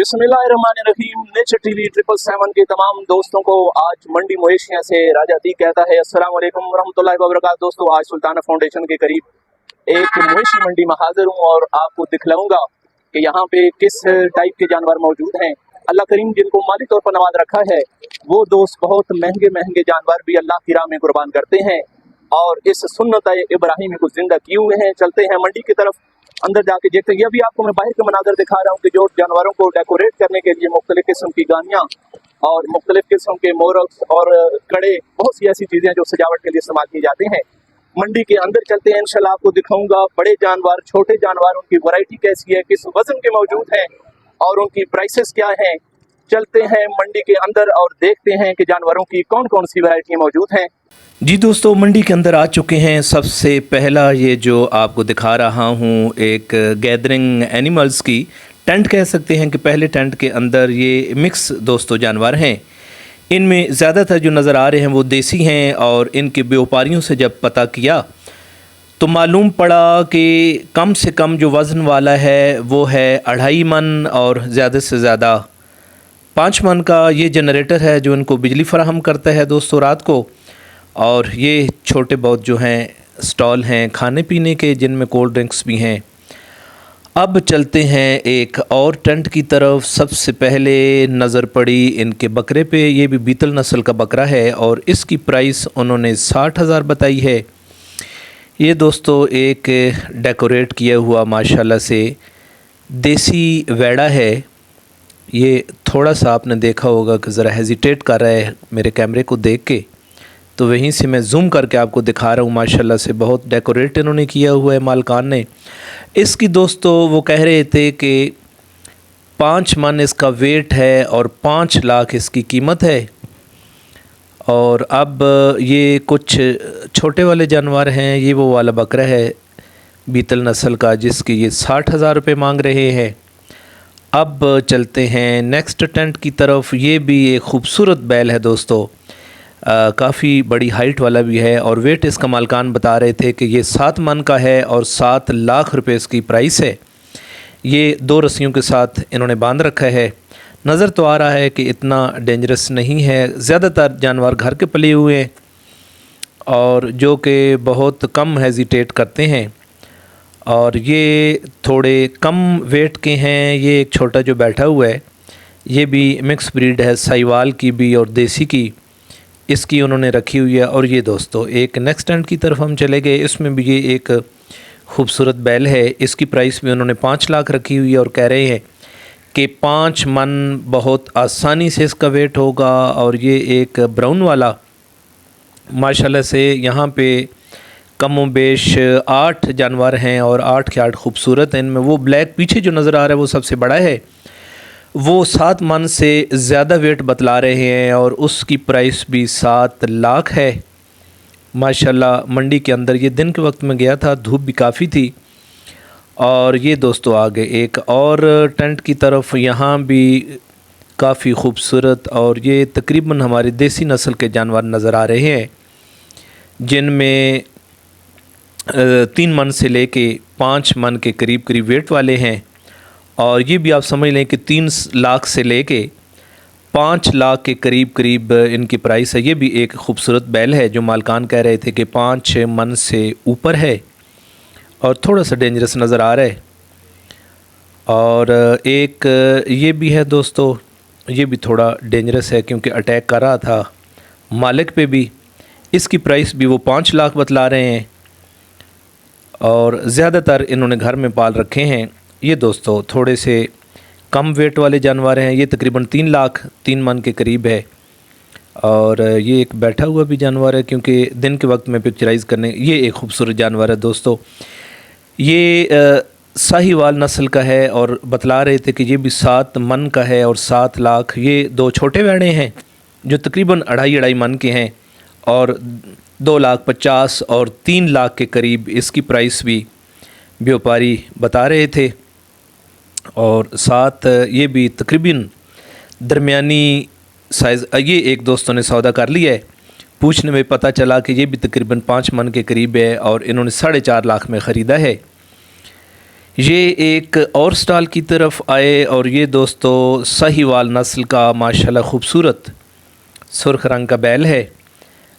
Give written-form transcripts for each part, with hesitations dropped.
बिस्मिल्लाहिर्रहमानिर्रहीम। Nature TV 777 के तमाम दोस्तों को आज मंडी मवेशियां से राजा अतीक कहता है अस्सलाम वालेकुम रहमतुल्लाहि व बरकातहू। दोस्तों, आज सुल्ताना फाउंडेशन के करीब एक मवेशी मंडी में हाजिर हूँ और आपको दिखलाऊंगा कि यहाँ पे किस टाइप के जानवर मौजूद हैं। अल्लाह करीम जिनको माली तौर पर नवाज रखा है वो दोस्त बहुत महंगे महंगे जानवर भी अल्लाह की राह में कुर्बान करते हैं और इस सुन्नत इब्राहिमी को जिंदा किए हुए हैं। चलते हैं मंडी की तरफ, अंदर जाके देखते हैं। ये भी आपको मैं बाहर के मनाजर दिखा रहा हूँ कि जो जानवरों को डेकोरेट करने के लिए मुख्तलिफ किस्म की गानियाँ और मुख्तलिफ किस्म के मोरक्स और कड़े, बहुत सी ऐसी चीज़ें जो सजावट के लिए इस्तेमाल किए जाते हैं। मंडी के अंदर चलते हैं, इंशाल्लाह आपको दिखाऊंगा बड़े जानवर, छोटे जानवर, उनकी वैरायटी कैसी है, किस वजन के मौजूद हैं और उनकी प्राइसेस क्या हैं। चलते हैं मंडी के अंदर और देखते हैं कि जानवरों की कौन कौन सी वैरायटी मौजूद हैं। जी दोस्तों, मंडी के अंदर आ चुके हैं। सबसे पहला ये जो आपको दिखा रहा हूँ एक गैदरिंग एनिमल्स की टेंट कह सकते हैं कि पहले टेंट के अंदर ये मिक्स दोस्तों जानवर हैं। इनमें ज़्यादातर जो नज़र आ रहे हैं वो देसी हैं और इनके व्यापारियों से जब पता किया तो मालूम पड़ा कि कम से कम जो वज़न वाला है वो है 2.5 मन और ज़्यादा से ज़्यादा 5 मन का ये जनरेटर है जो इनको बिजली फराहम करता है दोस्तों रात को। और ये छोटे बहुत जो हैं स्टॉल हैं खाने पीने के जिनमें कोल्ड ड्रिंक्स भी हैं। अब चलते हैं एक और टेंट की तरफ। सबसे पहले नज़र पड़ी इनके बकरे पे। ये भी बीतल नस्ल का बकरा है और इसकी प्राइस उन्होंने 60,000 बताई है। ये दोस्तों एक डेकोरेट किया हुआ माशाल्लाह से देसी वैड़ा है। ये थोड़ा सा आपने देखा होगा कि ज़रा हेजिटेट कर रहा है मेरे कैमरे को देख के, तो वहीं से मैं ज़ूम करके आपको दिखा रहा हूँ। माशाल्लाह से बहुत डेकोरेट इन्होंने किया हुआ है मालकान ने। इसकी दोस्तों वो कह रहे थे कि 5 मन इसका वेट है और 5 लाख इसकी कीमत है। और अब ये कुछ छोटे वाले जानवर हैं। ये वो वाला बकरा है बीतल नस्ल का जिसकी ये 60,000 रुपये मांग रहे हैं। अब चलते हैं नेक्स्ट टेंट की तरफ। ये भी एक ख़ूबसूरत बैल है दोस्तों, काफ़ी बड़ी हाइट वाला भी है और वेट इसका मालकान बता रहे थे कि ये 7 मन का है और 7 लाख रुपए इसकी प्राइस है। ये 2 रस्सियों के साथ इन्होंने बांध रखा है। नज़र तो आ रहा है कि इतना डेंजरस नहीं है। ज़्यादातर जानवर घर के पले हुए हैं और जो कि बहुत कम हेजिटेट करते हैं और ये थोड़े कम वेट के हैं। ये एक छोटा जो बैठा हुआ है ये भी मिक्स ब्रीड है, साहिवाल की भी और देसी की, इसकी उन्होंने रखी हुई है। और ये दोस्तों एक नेक्स्ट टेंट की तरफ हम चले गए। इसमें भी ये एक खूबसूरत बैल है। इसकी प्राइस भी उन्होंने 5 लाख रखी हुई है और कह रहे हैं कि 5 मन बहुत आसानी से इसका वेट होगा। और ये एक ब्राउन वाला माशाल्लाह से यहाँ पे कम व बेश 8 जानवर हैं और 8 के 8 खूबसूरत हैं। इनमें वो ब्लैक पीछे जो नज़र आ रहा है वो सबसे बड़ा है, वो 7 मन से ज़्यादा वेट बतला रहे हैं और उसकी प्राइस भी 7 लाख है। माशाल्लाह मंडी के अंदर ये दिन के वक्त में गया था, धूप भी काफ़ी थी। और ये दोस्तों आगे एक और टेंट की तरफ, यहाँ भी काफ़ी खूबसूरत और ये तकरीबन हमारे देसी नस्ल के जानवर नज़र आ रहे हैं जिनमें 3 मन से लेके 5 मन के करीब करीब वेट वाले हैं। और ये भी आप समझ लें कि 3 लाख से लेके 5 लाख के करीब करीब इनकी प्राइस है। ये भी एक खूबसूरत बैल है जो मालकान कह रहे थे कि 5 मन से ऊपर है और थोड़ा सा डेंजरस नज़र आ रहा है। और एक ये भी है दोस्तों, ये भी थोड़ा डेंजरस है क्योंकि अटैक कर रहा था मालिक पे भी। इसकी प्राइस भी वो 5 लाख बतला रहे हैं और ज़्यादातर इन्होंने घर में पाल रखे हैं। ये दोस्तों थोड़े से कम वेट वाले जानवर हैं। ये तकरीबन 3 लाख 3 मन के करीब है। और ये एक बैठा हुआ भी जानवर है क्योंकि दिन के वक्त में पिक्चराइज़ करने, ये एक खूबसूरत जानवर है दोस्तों। ये साहिवाल नस्ल का है और बतला रहे थे कि ये भी 7 मन का है और 7 लाख। ये 2 छोटे वैड़े हैं जो तकरीबन 2.5 मन के हैं और 2,50,000 और 3 लाख के करीब इसकी प्राइस भी व्यापारी बता रहे थे। और साथ ये भी तकरीबन दरमियानी साइज़, ये एक दोस्तों ने सौदा कर लिया है। पूछने में पता चला कि ये भी तकरीबन 5 मन के करीब है और इन्होंने 4.5 लाख में ख़रीदा है। یہ ایک اور سٹال کی طرف آئے اور یہ دوستو ساہیوال نسل کا ماشاءاللہ خوبصورت سرخ رنگ کا بیل ہے،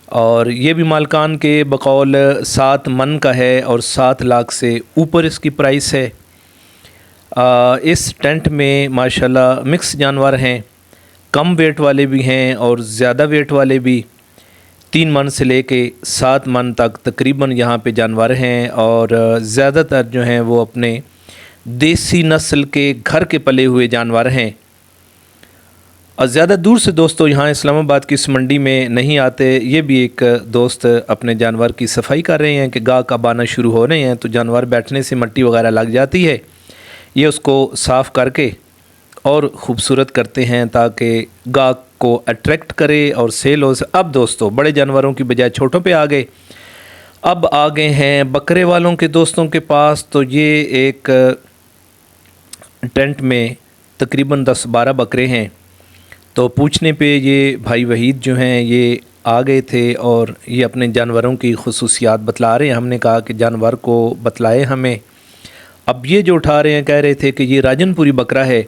اور یہ بھی مالکان کے بقول 7 من کا ہے اور 7 لاکھ سے اوپر اس کی پرائس ہے۔ اس ٹینٹ میں ماشاءاللہ مکس جانور ہیں، کم ویٹ والے بھی ہیں اور زیادہ ویٹ والے بھی، 3 من سے لے کے 7 من تک تقریباً یہاں پہ جانور ہیں، اور زیادہ تر جو ہیں وہ اپنے دیسی نسل کے گھر کے پلے ہوئے جانور ہیں۔ اور زیادہ دور سے دوستو یہاں اسلام آباد کی اس منڈی میں نہیں آتے۔ یہ بھی ایک دوست اپنے جانور کی صفائی کر رہے ہیں کہ گاہ کب آنا شروع ہو رہے ہیں تو جانور بیٹھنے سے مٹی وغیرہ لگ جاتی ہے، یہ اس کو صاف کر کے اور خوبصورت کرتے ہیں تاکہ گاہ کو اٹریکٹ کرے اور سیل ہو۔ اب دوستو بڑے جانوروں کی بجائے چھوٹوں پہ آ گئے، اب آ گئے ہیں بکرے والوں کے دوستوں کے پاس۔ تو یہ ایک ٹینٹ میں تقریباً 10-12 بکرے ہیں، تو پوچھنے پہ یہ بھائی وحید جو ہیں یہ آ گئے تھے اور یہ اپنے جانوروں کی خصوصیات بتلا رہے ہیں۔ ہم نے کہا کہ جانور کو بتلائے ہمیں۔ اب یہ جو اٹھا رہے ہیں کہہ رہے تھے کہ یہ راجن پوری بکرا ہے،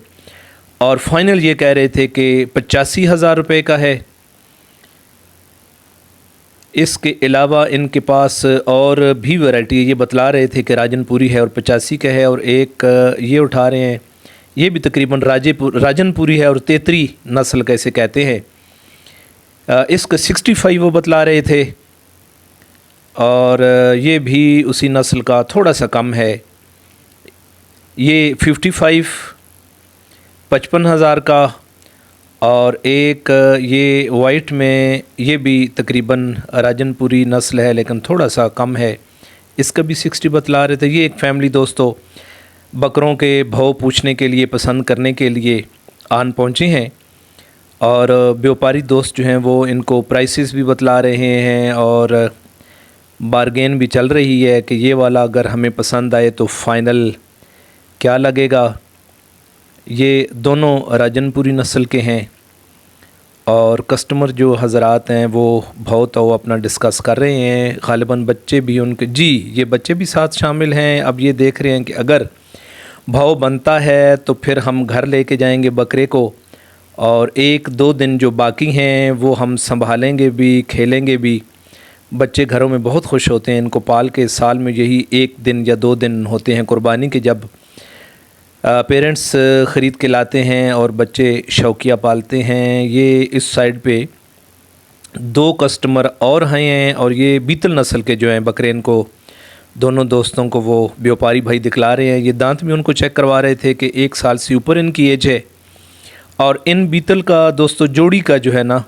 اور فائنل یہ کہہ رہے تھے کہ 85,000 روپے کا ہے۔ اس کے علاوہ ان کے پاس اور بھی ویرائٹی ہے، یہ بتلا رہے تھے کہ راجن پوری ہے اور 85 کا ہے، اور ایک یہ اٹھا رہے ہیں یہ بھی تقریباً راجن پوری ہے اور تیتری نسل کیسے کہتے ہیں۔ اس کا 65 وہ بتلا رہے تھے، اور یہ بھی اسی نسل کا تھوڑا سا کم ہے، یہ 55,000 کا، اور ایک یہ وائٹ میں یہ بھی تقریباً راجن پوری نسل ہے لیکن تھوڑا سا کم ہے، اس کا بھی 60 بتلا رہے تھے۔ یہ ایک فیملی دوستو بکروں کے بھاؤ پوچھنے کے لیے، پسند کرنے کے لیے آن پہنچے ہیں، اور بیوپاری دوست جو ہیں وہ ان کو پرائسز بھی بتلا رہے ہیں، اور بارگین بھی چل رہی ہے کہ یہ والا اگر ہمیں پسند آئے تو فائنل کیا لگے گا۔ یہ دونوں راجن پوری نسل کے ہیں، اور کسٹمر جو حضرات ہیں وہ بھاؤ تو اپنا ڈسکس کر رہے ہیں، غالباً بچے بھی ان کے یہ بچے بھی ساتھ شامل ہیں۔ اب یہ دیکھ رہے ہیں کہ اگر بھاؤ بنتا ہے تو پھر ہم گھر لے کے جائیں گے بکرے کو، اور 1-2 دن جو باقی ہیں وہ ہم سنبھالیں گے بھی، کھیلیں گے بھی۔ بچے گھروں میں بہت خوش ہوتے ہیں ان کو پال کے، سال میں یہی 1 دن یا 2 دن ہوتے ہیں قربانی کے، جب پیرنٹس خرید کے لاتے ہیں اور بچے شوقیہ پالتے ہیں۔ یہ اس سائیڈ پہ 2 کسٹمر اور ہیں، اور یہ بیتل نسل کے جو ہیں بکرے، ان کو دونوں دوستوں کو وہ بیوپاری بھائی دکھلا رہے ہیں۔ یہ دانت بھی ان کو چیک کروا رہے تھے کہ 1 سال سے اوپر ان کی ایج ہے، اور ان بیتل کا دوستو جوڑی کا جو ہے نا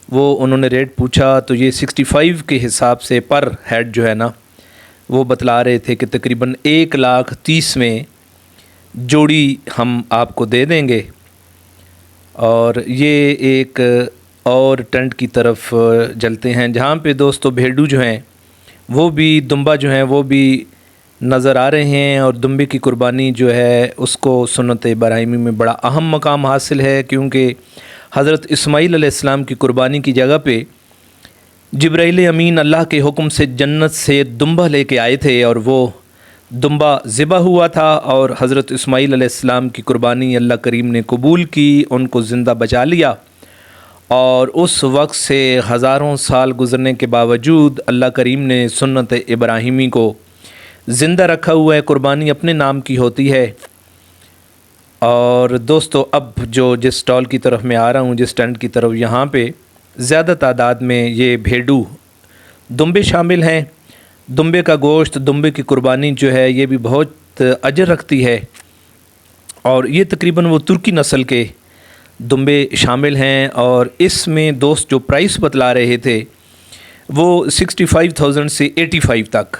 وہ انہوں نے ریٹ پوچھا تو یہ 65 کے حساب سے پر ہیڈ جو ہے نا وہ بتلا رہے تھے کہ تقریباً 1,30,000 میں جوڑی ہم آپ کو دے دیں گے۔ اور یہ ایک اور ٹینٹ کی طرف چلتے ہیں جہاں پہ دوستو بھیڈو جو ہیں وہ بھی، دمبا جو ہیں وہ بھی نظر آ رہے ہیں، اور دمبے کی قربانی جو ہے اس کو سنت ابراہیمی میں بڑا اہم مقام حاصل ہے، کیونکہ حضرت اسماعیل علیہ السلام کی قربانی کی جگہ پہ جبرائیل امین اللہ کے حکم سے جنت سے دمبا لے کے آئے تھے، اور وہ دمبا ذبح ہوا تھا، اور حضرت اسماعیل علیہ السلام کی قربانی اللہ کریم نے قبول کی، ان کو زندہ بچا لیا، اور اس وقت سے ہزاروں سال گزرنے کے باوجود اللہ کریم نے سنت ابراہیمی کو زندہ رکھا ہوا ہے۔ قربانی اپنے نام کی ہوتی ہے۔ اور دوستو اب جو جس سٹال کی طرف میں آ رہا ہوں، جس ٹینٹ کی طرف، یہاں پہ زیادہ تعداد میں یہ بھیڈو دمبے شامل ہیں۔ دمبے کا گوشت، دمبے کی قربانی جو ہے یہ بھی بہت اجر رکھتی ہے، اور یہ تقریباً وہ ترکی نسل کے دمبے شامل ہیں، اور اس میں دوست جو پرائس بتلا رہے تھے وہ 65,000 سے 85 تک